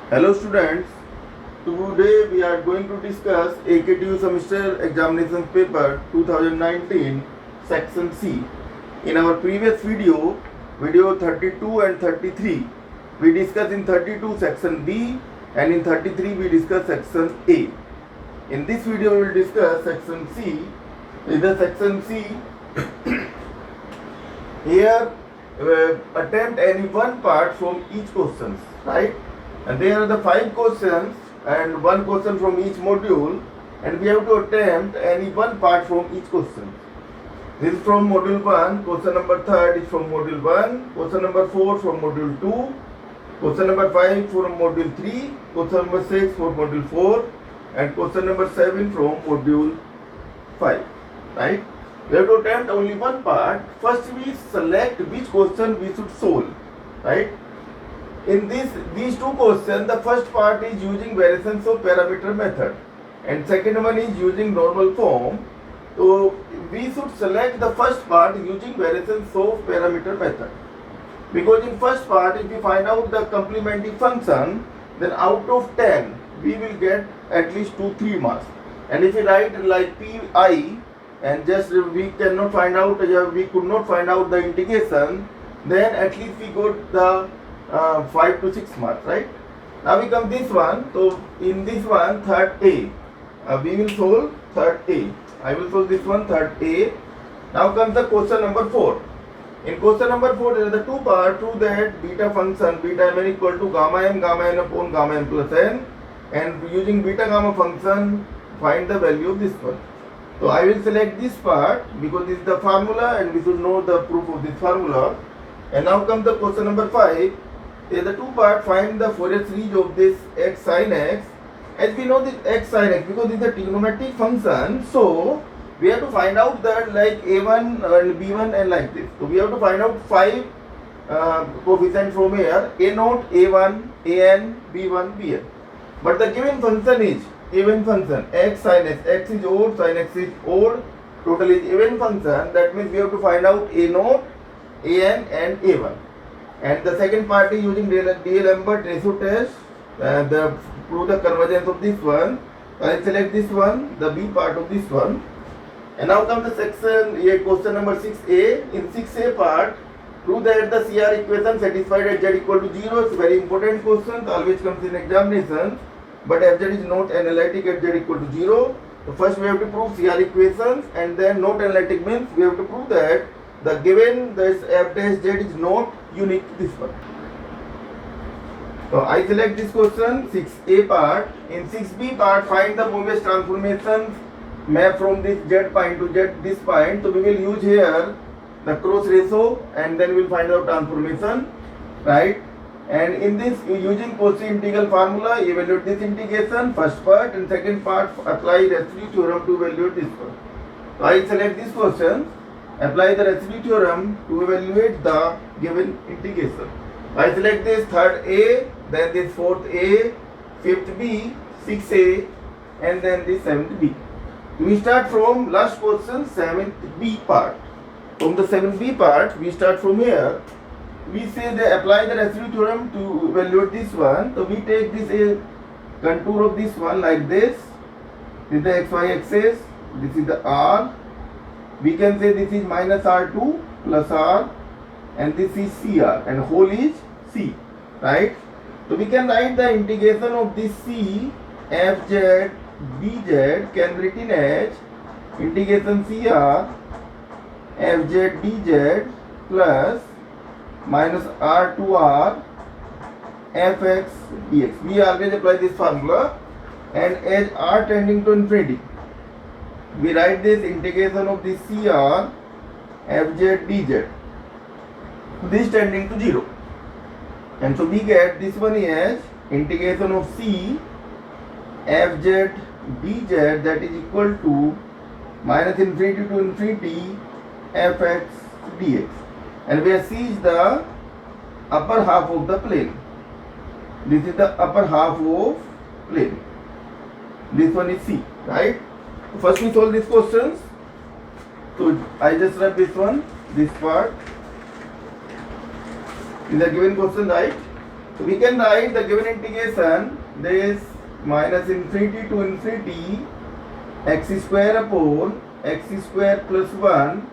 Hello students, today we are going to discuss AKTU semester examinations paper 2019 section C. In our previous video 32 and 33, we discussed in 32 section B and in 33 we discussed section A. In this video we will discuss section C. In the section C, here attempt any one part from each question, right? And there are the 5 questions and 1 question from each module, and we have to attempt any one part from each question. This is from module 1, question number 3 is from module 1, question number 4 from module 2, question number 5 from module 3, question number 6 from module 4, and question number 7 from module 5, right? We have to attempt only one part. First we select which question we should solve, right? In these two questions, the first part is using variations of parameter method and second one is using normal form. So we should select the first part using variations of parameter method, because in first part if we find out the complementary function, then out of 10 we will get at least 2-3 marks. And if we write like pi and just we cannot find out, we could not find out the integration, then at least we got the 5 to 6 marks, right? Now we come this one. So in this one, third A, we will solve third A. I will solve this one, third A. Now comes the question number 4. In question number 4, there are the two parts. Prove that beta function, beta m n equal to gamma n upon gamma n plus n, and using beta gamma function, find the value of this one. So I will select this part because this is the formula and we should know the proof of this formula. And now comes the question number 5. There are the two parts. Find the Fourier series of this x sin x. As we know this x sin x, because this is a trigonometric function, so we have to find out that like a1 and b1 and like this. So we have to find out 5 coefficients from here: a0, a1, an, b1, bn. But the given function is even function x sin x. X is odd, sin x is odd, total is even function. That means we have to find out a0, an and a1. And the second part is using D'Alembert ratio test, prove the convergence of this one. I select this one, the B part of this one. And now comes the section A, question number 6A. In 6A part, prove that the CR equation satisfied at z equal to 0. It's a very important question, always comes in examination. But if z is not analytic at z equal to 0, so first we have to prove CR equations, and then not analytic means we have to prove that the given this f dash z is not unique to this one. So I select this question, 6A part. In 6B part, find the Mobius transformations map from this z point to z this point. So we will use here the cross ratio and then we will find out transformation, right? And in this, using Cauchy integral formula, evaluate this integration, first part, and second part apply residue theorem to evaluate this one. So I select this question, apply the residue theorem to evaluate the given integration. I select this third A, then this fourth A, fifth B, 6A, and then this 7th B. We start from last question, 7th B part. From the 7th B part, we start from here. We say they apply the residue theorem to evaluate this one. So we take this a contour of this one like this. This is the xy axis. This is the r. We can say this is minus r2 plus r, and this is cr, and whole is c, right? So we can write the integration of this c fz dz can be written as integration cr fz dz plus minus r2r fx dx. We always apply this formula, and as r tending to infinity, we write this integration of this cr fz dz, this tending to 0, and so we get this one as integration of c fz dz, that is equal to minus infinity to infinity fx dx, and where c is the upper half of the plane. This is the upper half of plane. This one is c, right? First we solve these questions. So I just write this one, this part. Is a given question, right? So we can write the given integration, this minus infinity to infinity x square upon x square plus 1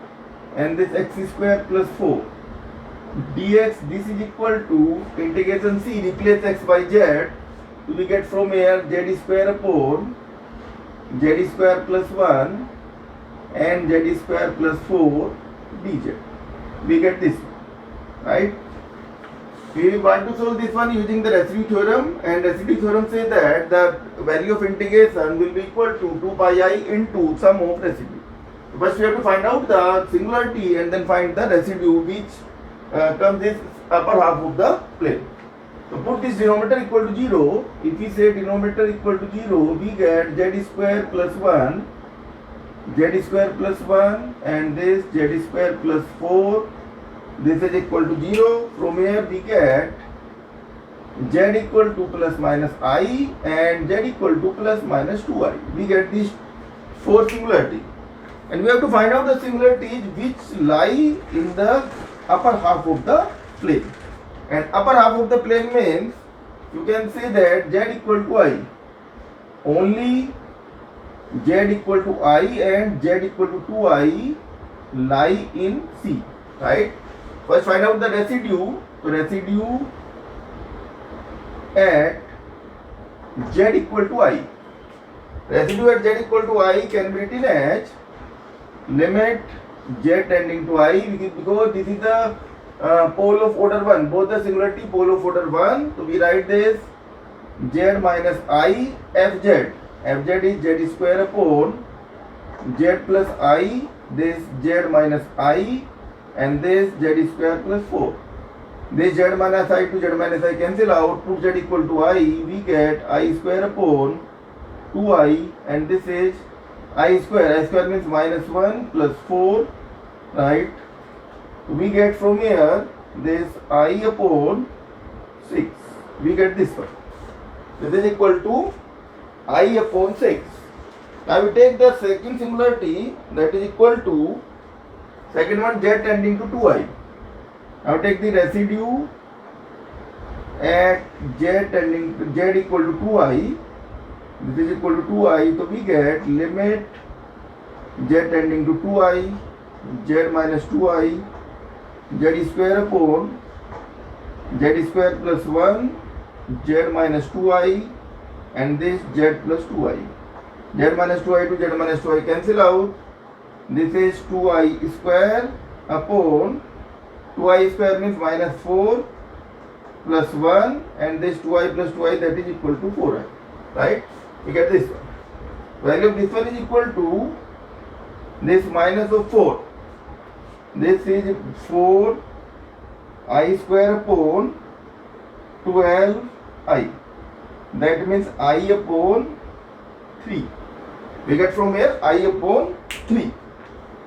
and this x square plus 4 dx. This is equal to integration c, replace x by z. So we get from here z square upon z square plus 1 and z square plus 4 dz. We get this one, right? We want to solve this one using the residue theorem, and residue theorem says that the value of integration will be equal to 2 pi I into sum of residue. First we have to find out the singularity and then find the residue which comes this upper half of the plane. So put this denominator equal to 0. If we say denominator equal to 0, we get z square plus 1, z square plus 1 and this z square plus 4. This is equal to 0. From here we get z equal to plus minus I and z equal to plus minus 2i. We get these four singularities. And we have to find out the singularities which lie in the upper half of the plane. And upper half of the plane means you can say that z equal to I. Only z equal to I and z equal to 2i lie in C, right? First find out the residue. So residue at z equal to I. Residue at z equal to I can be written as limit z tending to I, because this is the pole of order 1, both the singularity pole of order 1. So we write this z minus I fz. Fz is z square upon z plus I, this z minus I and this z square plus 4. This z minus I to z minus I cancel out, put z equal to I, we get I square upon 2i and this is I square means minus 1 plus 4, right? We get from here this I upon 6, we get this one. So this is equal to I upon 6. Now we take the second singularity, that is equal to second one z tending to 2i. Now take the residue at z tending to z equal to 2i. This is equal to 2i. So we get limit z tending to 2i, z minus 2i, z square upon z square plus 1, z minus 2i and this z plus 2i. Z minus 2i to z minus 2i cancel out. This is 2i square upon 2i square means minus 4 plus 1 and this 2i plus 2i, that is equal to 4i, right? We get this one. Value of this one is equal to this minus of 4. This is 4 I square upon 12i. That means I upon 3. We get from here I upon 3.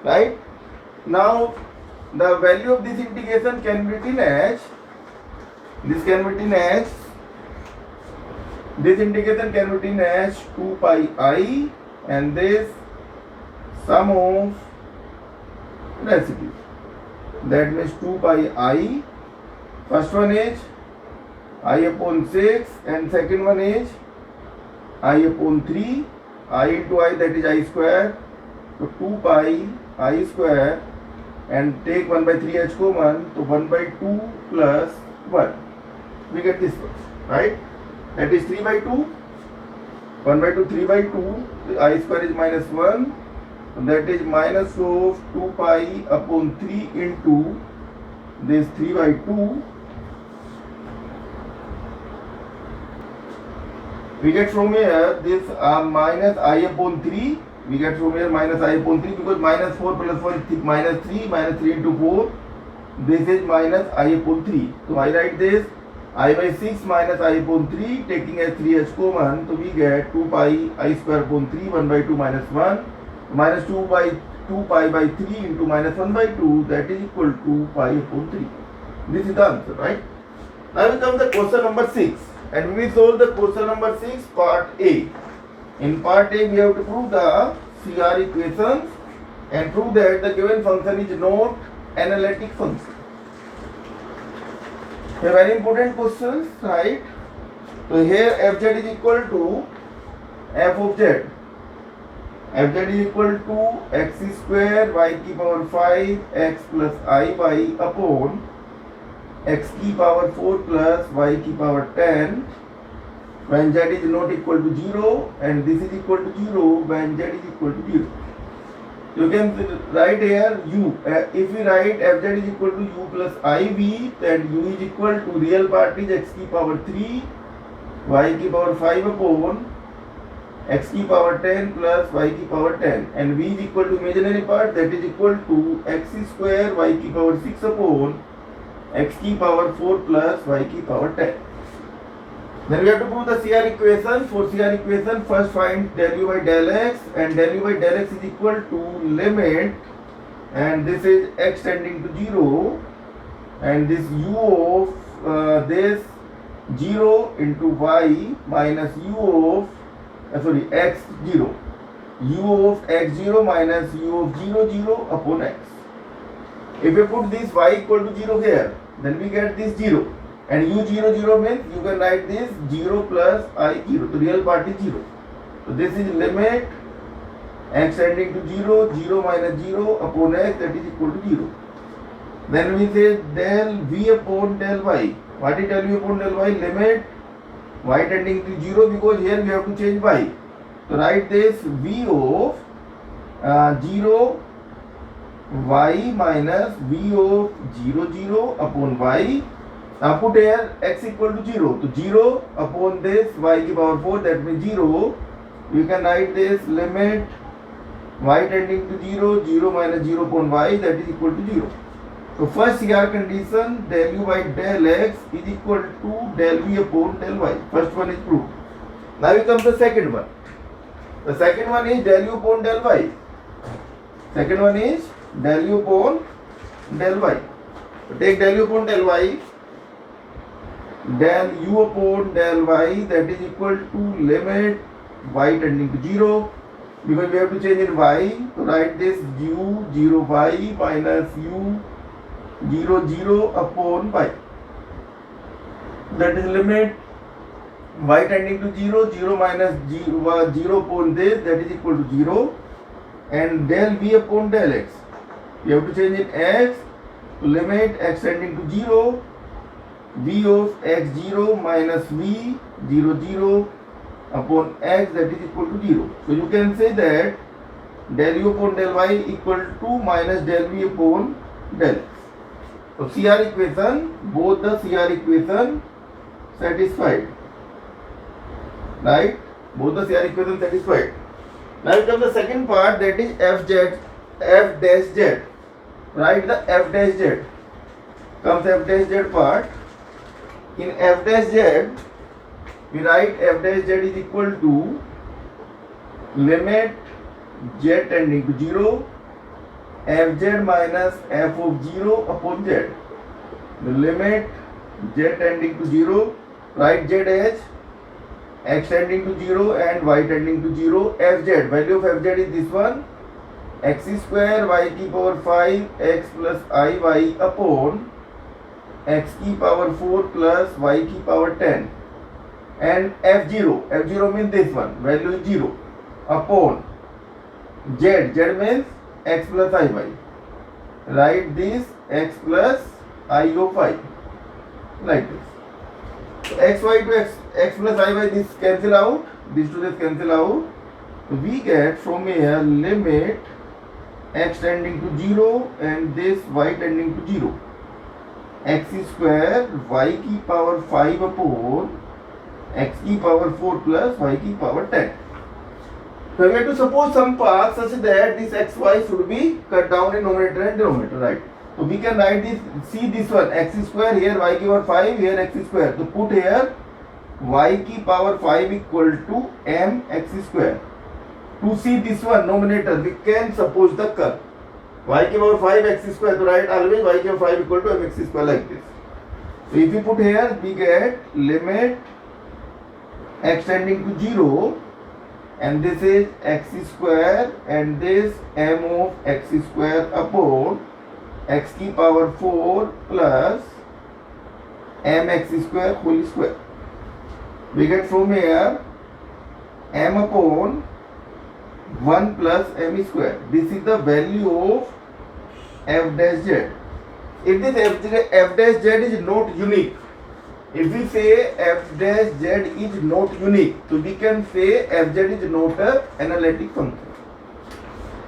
Right? Now the value of this integration can be written as, this integration can be written as 2 pi I and this sum of residue. That means 2 pi I. First one is I upon 6 and second one is I upon 3. I into I, that is I square. So 2 pi I square and take 1 by 3 h common. So 1 by 2 plus 1. We get this one, right? That is 3 by 2. 1 by 2, 3 by 2. I square is minus 1. So that is minus of 2 pi upon 3 into this 3 by 2. We get from here this minus I upon 3. We get from here minus I upon 3 because minus 4 plus 4 is minus 3. Minus 3 into 4. This is minus I upon 3. So I write this I by 6 minus I upon 3 taking as 3h common. So we get 2 pi I square upon 3. 1 by 2 minus 1. Minus 2 pi by 3 into minus 1 by 2. That is equal to pi upon 3. This is the answer, right? Now we come to question number 6. And we solve the question number 6 part A. In part A we have to prove the CR equations and prove that the given function is not analytic function. A very important questions, right? So here fz is equal to f of z. fz is equal to x square y की power 5 x plus I y upon x की power 4 plus y की power 10 when z is not equal to 0 and this is equal to 0 when z is equal to 0. You can write here u. If we write fz is equal to u plus iv, then u is equal to real part is x की power 3, y की power 5 upon x की power 10 plus y की power 10, and v is equal to imaginary part, that is equal to x square y की power 6 upon x की power 4 plus y की power 10. Then we have to prove the CR equation. For CR equation, first find del u by del x, and del u by del x is equal to limit, and this is x tending to 0, and this u of this 0 into y minus u of x 0, u of x 0 minus u of 0 0 upon x. If we put this y equal to 0 here, then we get this 0. And u 0 0 means you can write this 0 plus I 0. The real part is 0. So this is limit x tending to 0, 0 minus 0 upon x, that is equal to 0. Then we say del v upon del y. What is del v upon del y? Limit y tending to 0, because here we have to change y. So write this v of 0 y minus v of 0 0 upon y. Now put here x equal to 0. So 0 upon this y की power 4, that means 0. We can write this limit y tending to 0, 0 minus 0 upon y, that is equal to 0. So first CR condition, del u by del x is equal to del v upon del y. First one is proved. Now comes the second one. The second one is del u upon del y. Second one is del u upon del y. So take del u upon del y. Del u upon del y, that is equal to limit y tending to 0, because we have to change in y. So write this u 0 y minus u 0 0 upon y. That is limit y tending to 0, 0 minus 0 upon this, that is equal to 0. And del v upon del x, we have to change in x. So limit x tending to 0, v of x 0 minus v 0 0 upon x, that is equal to 0. So you can say that del u upon del y equal to minus del v upon del x. So CR equation, both the CR equation satisfied, right? Both the CR equation satisfied. Now comes the second part, that is f dash z. Write the f dash z. Comes f dash z part. In f dash z, we write f dash z is equal to limit z tending to 0, fz minus f of 0 upon z. The limit z tending to 0, write z as x tending to 0 and y tending to 0, fz, value of fz is this one, x square y की power 5 x plus iy upon x की power 4 plus y की power 10, and f0 means this one, value is 0, upon z means x plus iy. Write this x plus I of y like this. So xy to x plus iy, this cancel out, these two this cancel out. So we get from here limit x tending to 0 and this y tending to 0. X square y की power 5 upon x की power 4 plus y की power 10. So we have to suppose some path such that this xy should be cut down in numerator and denominator, right? So we can write this, see this one, x square, here y की power 5, here x square. So put here y की power 5 equal to m x square. To see this one numerator, we can suppose the curve. Y की power 5 x square, so write always y की power 5 equal to mx square like this. So if we put here, we get limit x tending to 0, and this is x square, and this m of x square upon x की power 4 plus mx square whole square. We get from here m upon 1 plus m square. This is the value of f dash z. If this f dash z is not unique, if we say f dash z is not unique, so we can say f z is not an analytic function.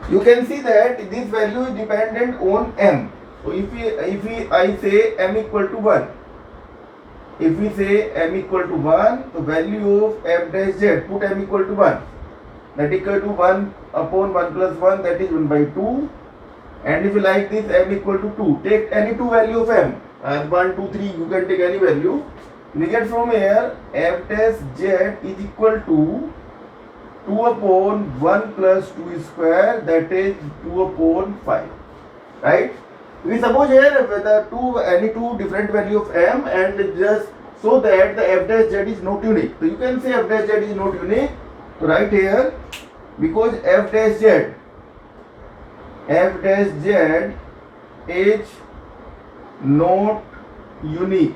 You can see that this value is dependent on m. So if I say m equal to 1, if we say m equal to 1, the value of f dash z, put m equal to 1, that equal to 1 upon 1 plus 1, that is 1 by 2. And if you like this, m equal to 2, take any two value of m, 1, 2, 3, you can take any value. We get from here f dash z is equal to 2 upon 1 plus 2 square, that is 2 upon 5, right? We suppose here the any two different value of m, and just so that the f dash z is not unique. So you can say f dash z is not unique. So right here, because f dash z is not unique,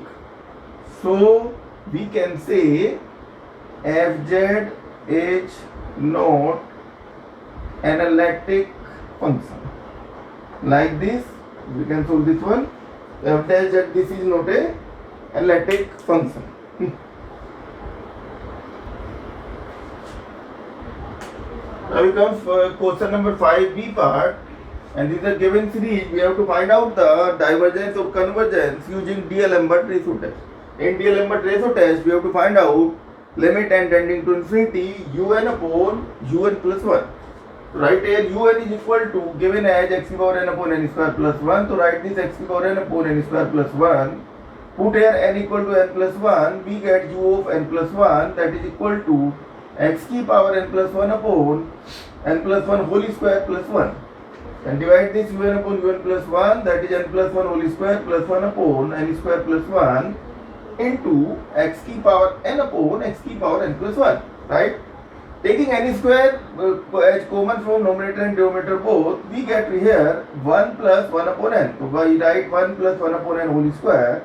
so we can say fz is not analytic function. Like this, we can solve this one. F dash z, this is not a analytic function. Now we come for question number 5b part, and this is a given series. We have to find out the divergence or convergence using D'Alembert ratio test. In D'Alembert ratio test, we have to find out limit n tending to infinity un upon un plus 1. So write here un is equal to, given as x power n upon n square plus 1. So write this x power n upon n square plus 1. Put here n equal to n plus 1. We get u of n plus 1, that is equal to x की power n plus 1 upon n plus 1 whole square plus 1. And divide this un upon un plus 1, that is n plus 1 whole square plus 1 upon n square plus 1 into x की power n upon x की power n plus 1, right? Taking n square as common from numerator and denominator both, we get here 1 plus 1 upon n. So we write 1 plus 1 upon n whole square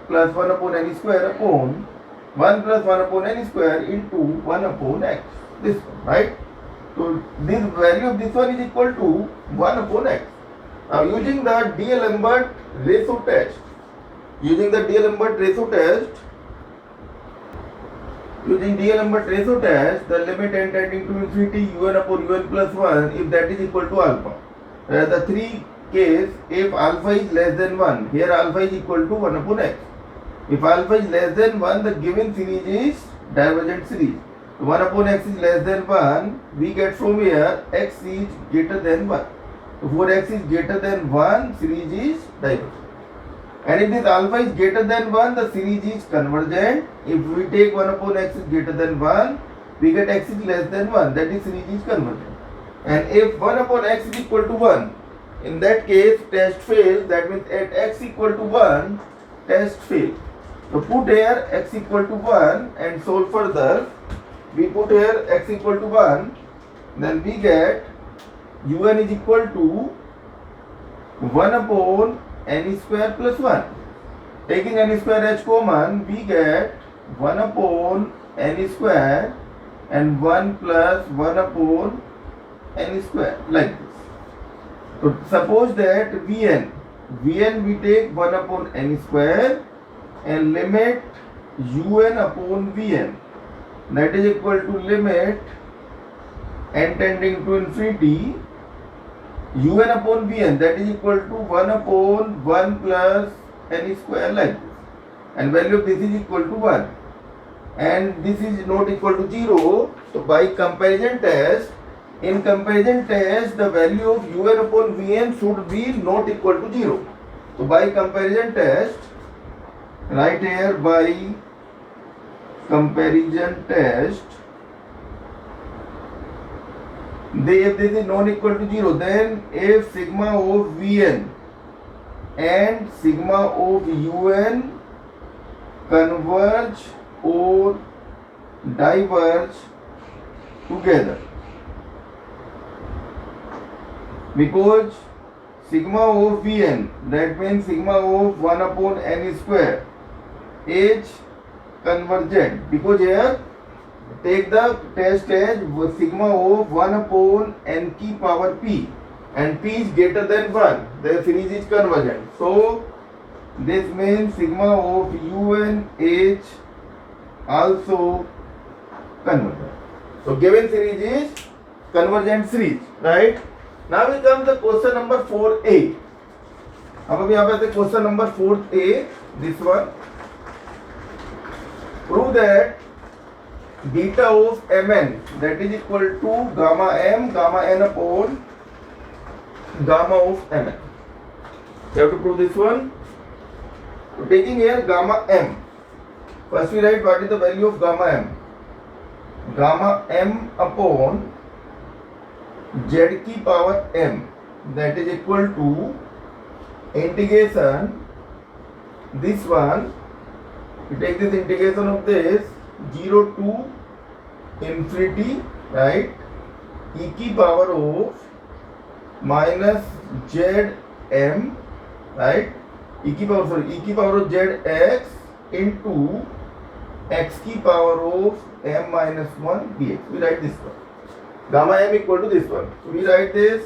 plus 1 upon n square upon 1 plus 1 upon n square into 1 upon x. This one, right? So this value of this one is equal to 1 upon x. Now using the D'Alembert ratio test, using D'Alembert ratio test, the limit n tending to infinity un upon un plus 1, if that is equal to alpha. The three case, if alpha is less than 1, here alpha is equal to 1 upon x. If alpha is less than 1, the given series is divergent series. 1 upon x is less than 1, we get from here x is greater than 1. So for x is greater than 1, series is divergent. And if this alpha is greater than 1, the series is convergent. If we take 1 upon x is greater than 1, we get x is less than 1, that is series is convergent. And if 1 upon x is equal to 1, in that case test fails, that means at x equal to 1, test fails. So put here x equal to 1 and solve further. We put here x equal to 1, then we get un is equal to 1 upon n square plus 1. Taking n square as common, we get 1 upon n square and 1 plus 1 upon n square, like this. So suppose that Vn we take 1 upon n square and limit un upon Vn, that is equal to limit n tending to infinity un upon Vn, that is equal to 1 upon 1 plus n square, like this. And value of this is equal to 1. And this is not equal to 0. So by comparison test, in comparison test, the value of un upon Vn should be not equal to 0. So by comparison test, right here by comparison test, if this is non equal to 0, then if sigma of Vn and sigma of un converge or diverge together, because sigma of Vn, that means sigma of 1 upon n square H convergent, because here take the test as sigma of 1 upon n की power p, and p is greater than 1, the series is convergent. So this means sigma of un h also convergent. So given series is convergent series, right? Now we come to question number 4a. अब यहाँ पे question number 4a, this one. Prove that beta of mn, that is equal to gamma m gamma n upon gamma of mn. You have to prove this one. So taking here gamma m, first we write what is the value of gamma m. Gamma m upon z की power m, that is equal to integration this one. You take this integration of this 0 to infinity, right? E की power of minus z m, right? E की power of z x into x की power of m minus 1 dx. We write this one. Gamma m equal to this one. So we write this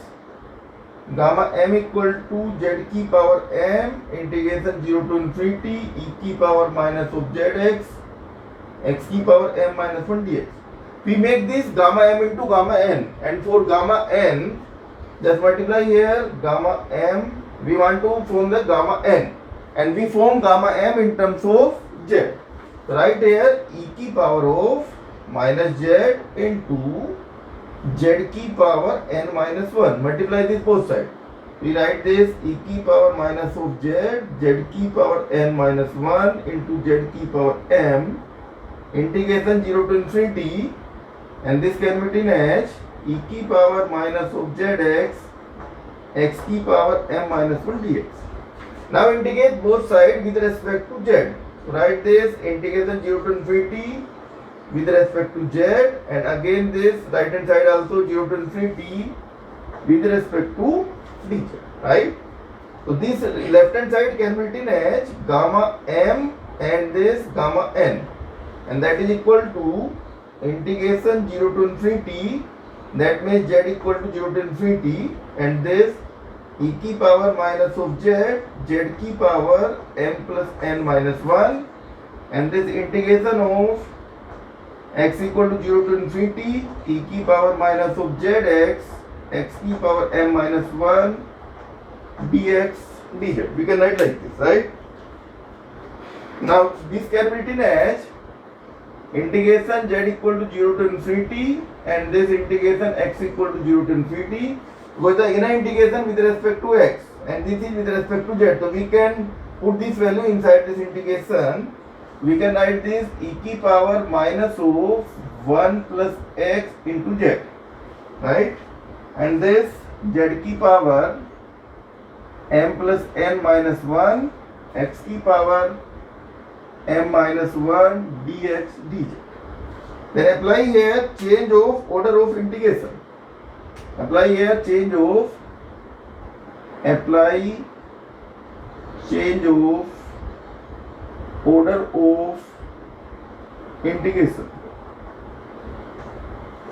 gamma m equal to z की power m integration 0 to infinity e की power minus of zx x की power m minus 1 dx. We make this gamma m into gamma n, and for gamma n just multiply here gamma m. We want to form the gamma n, and we form gamma m in terms of z. So right here e की power of minus z into z की power n minus 1. Multiply this both sides. We write this e की power minus of z, z की power n minus 1 into z की power m, integration 0 to infinity, and this can be written as e की power minus of zx, x की power m minus 1 dx. Now integrate both sides with respect to z. So write this integration 0 to infinity with respect to z, and again this right hand side also 0 to infinity with respect to dz, right? So this left hand side can be written as gamma m and this gamma n, and that is equal to integration 0 to infinity, that means z equal to 0 to infinity, and this e की power minus of z, z की power m plus n minus 1, and this integration of x equal to 0 to infinity e की power minus of zx, x की power m minus 1 dx dz. We can write like this, right? Now this can be written as integration z equal to 0 to infinity, and this integration x equal to 0 to infinity, because the inner integration with respect to x and this is with respect to z. So we can put this value inside this integration. We can write this e की power minus of 1 plus x into z, right? And this z की power m plus n minus 1, x की power m minus 1 dx dz. Then apply here change of order of integration. Apply change of order of integration.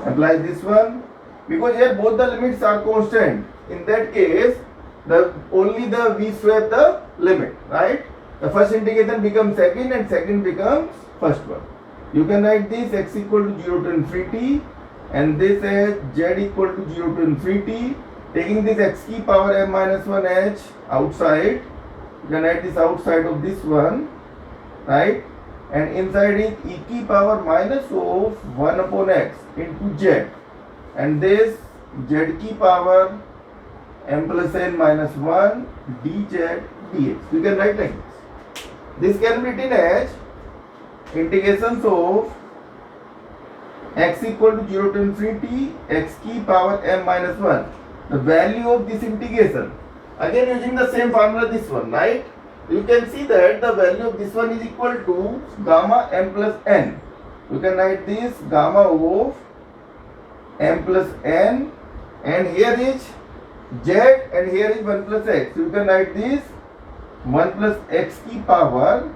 Apply this one, because here both the limits are constant. In that case, we swap the limit, right? The first integration becomes second and second becomes first one. You can write this x equal to 0 to infinity, and this as z equal to 0 to infinity. Taking this x की power m minus 1 h outside, you can write this outside of this one, right? And inside is e की power minus of 1 upon x into z, and this z की power m plus n minus 1 dz dx. You can write like this. This can be written as integrations of x equal to 0 to infinity x की power m minus 1. The value of this integration, again using the same formula, this one, right? You can see that the value of this one is equal to gamma m plus n. You can write this gamma of m plus n, and here is z and here is 1 plus x. You can write this 1 plus x की power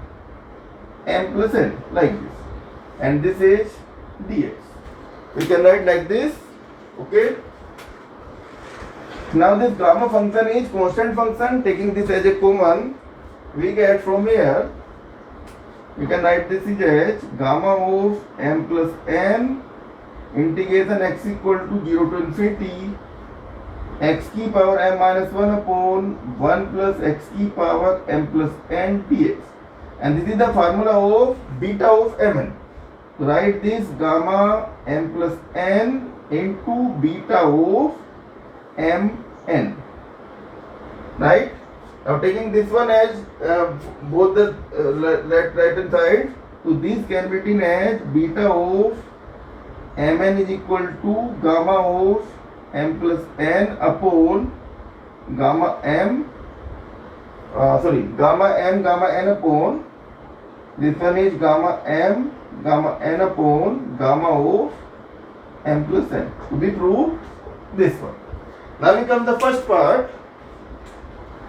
m plus n, like this, and this is dx. We can write like this. Okay. Now this gamma function is constant function. Taking this as a common, we get from here, we can write this is as gamma of m plus n integration x equal to 0 to infinity x की power m minus 1 upon 1 plus x की power m plus n dx, and this is the formula of beta of mn. So write this gamma m plus n into beta of mn, right? Now taking this one as both the right hand side, so this can be written as beta of mn is equal to gamma of m plus n upon gamma m gamma n upon, this one is gamma m gamma n upon gamma of m plus n, to be proved this one. Now we come the first part,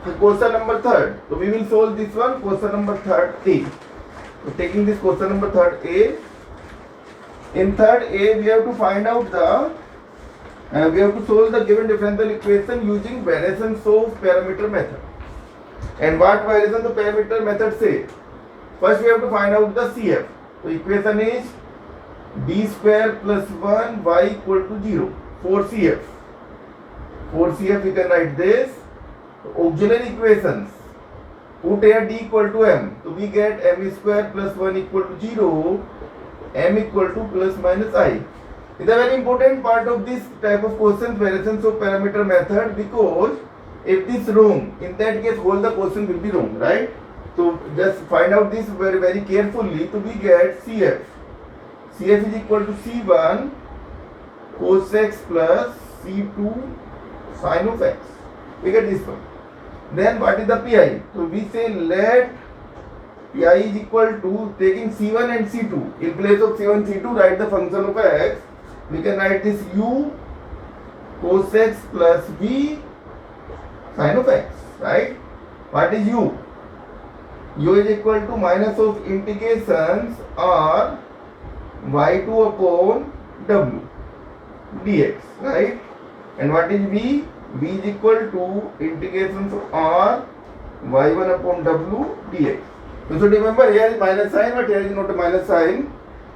question number third. So we will solve this one, question number third A. So taking this question number third A, in third A we have to find out the we have to solve the given differential equation using variations of parameter method. And what variation the parameter method say? First we have to find out the CF. So equation is d square plus 1 y equal to 0 for CF. For CF we can write this. Auxiliary equations, put here d equal to m, so we get m square plus 1 equal to 0, m equal to plus minus I. It's a very important part of this type of questions, variations of parameter method, because if this wrong, in that case all the question will be wrong, right? So just find out this very carefully. So we get CF. CF is equal to C1 cos x plus C2 sin of x. We get this one. Then what is the pi? So we say let pi is equal to, taking C1 and C2, in place of C1 C2 write the function of x. We can write this u cos x plus v sin of x, right? What is u? U is equal to minus of integrations r y2 upon w dx, right? And what is v? V is equal to integrations of r y1 upon w dx. You should remember here is minus sign, but here is not a minus sign.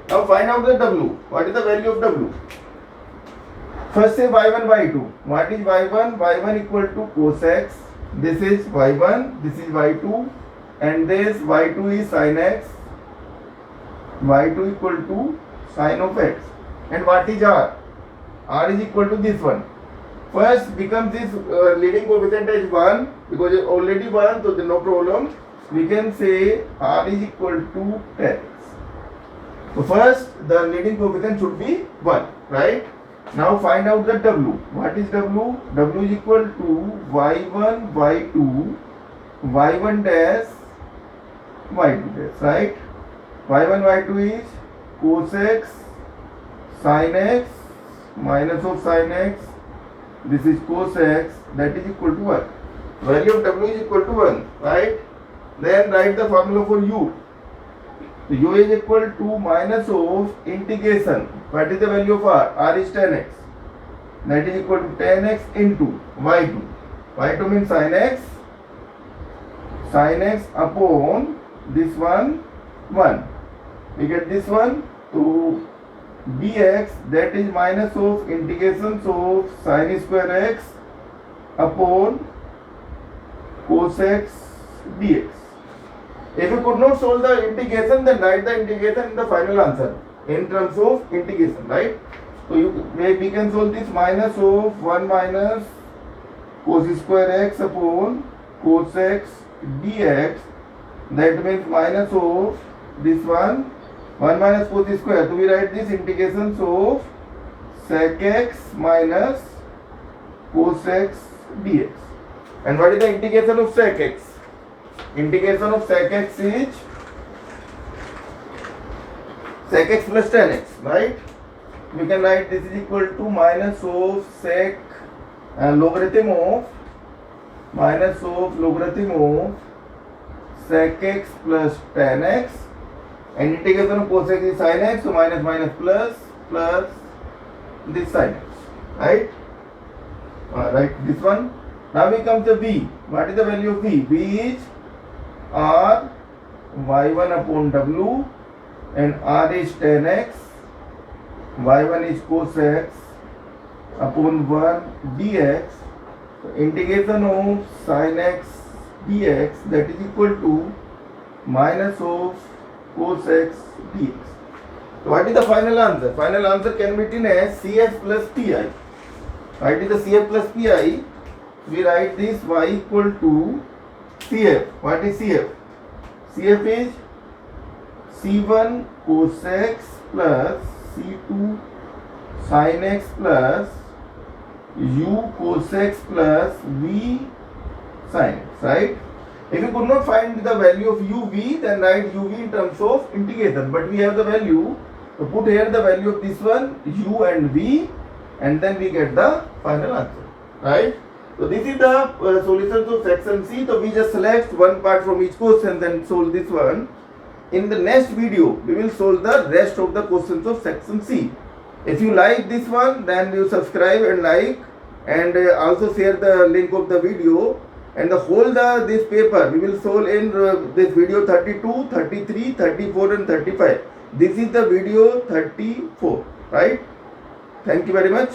Now find out the w. What is the value of w? First say y1 y2. What is y1? Y1 equal to cos x. This is y1, this is y2, and this y2 is sin x. y2 equal to sin of x. And what is r? R is equal to this one. First becomes this leading coefficient as 1, because it's already 1, so there's no problem. We can say r is equal to 10. So first the leading coefficient should be 1, right? Now find out the w. What is w? W is equal to y1 y2 y1 dash y2 dash, right? y1 y2 is cos x sin x minus of sin x. This is cos x, that is equal to 1. Value of w is equal to 1, right? Then write the formula for u. So u is equal to minus of integration. What is the value of r? R is 10x. That is equal to 10x into y2. y2 means sin x. Sin x upon this one 1. We get this one. So dx, that is minus of integrations of sin square x upon cos x dx. If you could not solve the integration, then write the integration in the final answer in terms of integration, right? So we can solve this minus of 1 minus cos square x upon cos x dx. That means minus of this one 1 minus cos square. So we write this integrations of sec x minus cos x dx. And what is the integration of sec x? Integration of sec x is sec x plus 10x, right? We can write this is equal to minus of sec logarithm of minus of logarithm of sec x plus 10x and integration of cos x is sin x, so minus minus plus this sin x, right? Right, this one. Now we come to v. What is the value of v? V is r y1 upon w, and r is tan x, y1 is cos x upon 1 dx. So integration of sin x dx, that is equal to minus of cos x dx. So what is the final answer? Final answer can be written as Cf plus Pi. What is the Cf plus Pi? We write this y equal to Cf. What is Cf? Cf is C1 cos x plus C2 sin x plus u cos x plus v sin x, right? If you could not find the value of uv, then write uv in terms of integration. But we have the value, so put here the value of this one, u and v, and then we get the final answer, right? So this is the solutions of section C. So we just select one part from each question and solve this one. In the next video, we will solve the rest of the questions of section C. If you like this one, then you subscribe and like, and also share the link of the video. And the whole this paper we will solve in this video 32, 33, 34 and 35. This is the video 34, right? Thank you very much.